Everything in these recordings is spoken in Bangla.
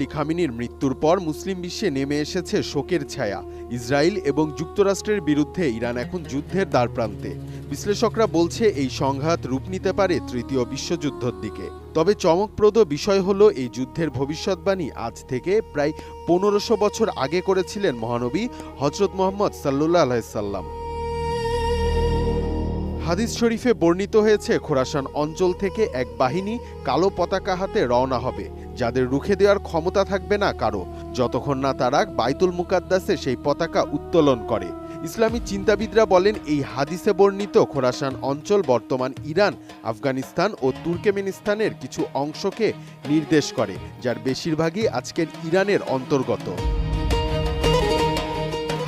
আলী খামেনির মৃত্যুর পর মুসলিম বিশ্বে নেমে এসেছে শোকের ছায়া। ইসরায়েল এবং যুক্তরাষ্ট্রের বিরুদ্ধে ইরান এখন যুদ্ধের দ্বারপ্রান্তে। বিশ্লেষকরা বলছে এই সংঘাত রূপ নিতে পারে তৃতীয় বিশ্বযুদ্ধের দিকে। তবে চমকপ্রদ বিষয় হলো এই যুদ্ধের ভবিষ্যৎবাণী আজ থেকে প্রায় 1500 বছর আগে করেছিলেন মহানবী হযরত মুহাম্মদ সাল্লাল্লাহু আলাইহি সাল্লাম। হাদিস শরীফে বর্ণিত হয়েছে, খোরাসান অঞ্চল থেকে এক বাহিনী কালো পতাকা হাতে রওনা হবে, যাদের রুখে দেওয়ার ক্ষমতা থাকবে না কারো, যতক্ষণ না তারা বাইতুল মুকাদ্দাসে সেই পতাকা উত্তোলন করে। ইসলামী চিন্তাবিদরা বলেন, এই হাদিসে বর্ণিত খোরাসান অঞ্চল বর্তমান ইরান, আফগানিস্তান ও তুর্কমেনিস্তানের কিছু অংশকে নির্দেশ করে, যার বেশিরভাগই আজকের ইরানের অন্তর্গত।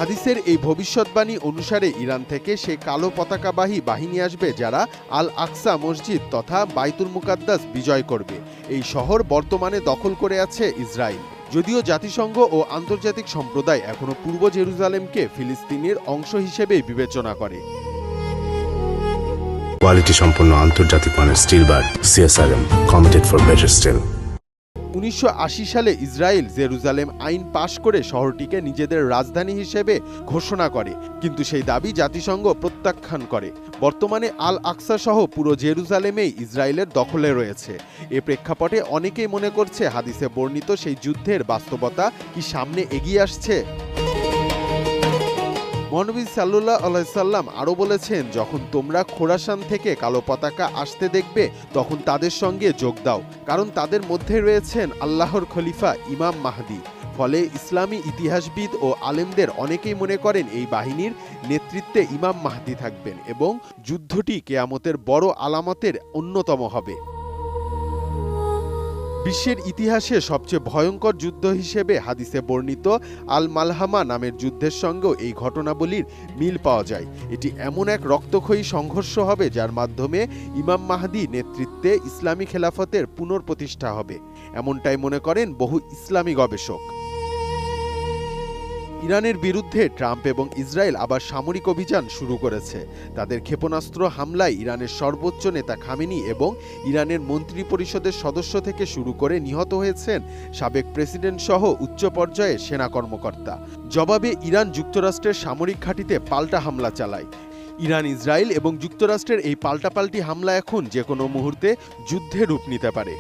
হাদিসের এই ভবিষ্যৎবাণী অনুসারে ইরান থেকে সেই কালো পতাকাবাহী বাহিনী আসবে, যারা আল আকসা মসজিদ তথা বাইতুল মুকাদ্দাস বিজয় করবে। এই শহর বর্তমানে দখল করে আছে ইসরায়েল। যদিও জাতিসংঘ ও আন্তর্জাতিক সম্প্রদায় এখনো পূর্ব জেরুজালেমকে ফিলিস্তিনের অংশ হিসেবে বিবেচনা করে। কোয়ালিটি সম্পন্ন আন্তর্জাতিক মানের still bar CSRM, committed for better still. 1980 সালে ইসরায়েল জেরুজালেম আইন পাশ করে শহরটিকে নিজেদের রাজধানী হিসেবে ঘোষণা করে, কিন্তু সেই দাবি জাতিসংঘ প্রত্যাখ্যান করে। বর্তমানে আল আকসা সহ পুরো জেরুজালেমেই ইসরায়েলের দখলে রয়েছে। এ প্রেক্ষাপটে অনেকেই মনে করছে, হাদিসে বর্ণিত সেই যুদ্ধের বাস্তবতা কি সামনে এগিয়ে আসছে। মহানবী সাল্লাল্লাহু আলাইহি সাল্লাম আরও বলেছেন, যখন তোমরা খোরাসান থেকে কালো পতাকা আসতে দেখবে, তখন তাদের সঙ্গে যোগ দাও, কারণ তাদের মধ্যে রয়েছেন আল্লাহর খলিফা ইমাম মাহদী। ফলে ইসলামী ইতিহাসবিদ ও আলেমদের অনেকেই মনে করেন এই বাহিনীর নেতৃত্বে ইমাম মাহদী থাকবেন এবং যুদ্ধটি কিয়ামতের বড় আলামতের অন্যতম হবে। বিশ্বের ইতিহাসে সবচেয়ে ভয়ঙ্কর যুদ্ধ হিসেবে হাদিসে বর্ণিত আল মালহামা নামের যুদ্ধের সঙ্গেও এই ঘটনাবলীর মিল পাওয়া যায়। এটি এমন এক রক্তক্ষয়ী সংঘর্ষ হবে, যার মাধ্যমে ইমাম মাহদী নেতৃত্বে ইসলামী খেলাফতের পুনঃপ্রতিষ্ঠা হবে, এমনটাই মনে করেন বহু ইসলামী গবেষক। ইরানের বিরুদ্ধে ট্রাম্প এবং ইসরায়েল আবার সামরিক অভিযান শুরু করেছে। তাদের ক্ষেপণাস্ত্র হামলায় ইরানের সর্বোচ্চ নেতা খামেনি এবং ইরানের মন্ত্রী পরিষদের সদস্য থেকে শুরু করে নিহত হয়েছেন সাবেক প্রেসিডেন্ট সহ উচ্চ পর্যায়ে সেনা কর্মকর্তা। জবাবে ইরান যুক্তরাষ্ট্রের সামরিক ঘাঁটিতে পাল্টা হামলা চালায়। ইরান, ইসরায়েল এবং যুক্তরাষ্ট্রের এই পাল্টাপাল্টি হামলা এখন যে কোনো মুহূর্তে যুদ্ধে রূপ নিতে পারে।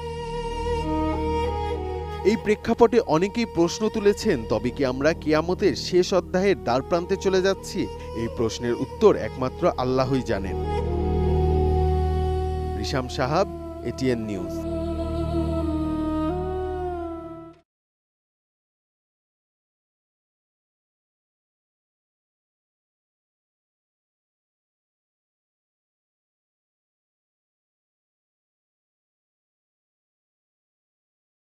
এই প্রেক্ষাপটে অনেকেই প্রশ্ন তুলেছেন, তবে কি আমরা কিয়ামতের শেষ অধ্যায়ের দ্বারপ্রান্তে চলে যাচ্ছি? এই প্রশ্নের উত্তর একমাত্র আল্লাহই জানেন। রিশাম সাহাব, ATN নিউজ।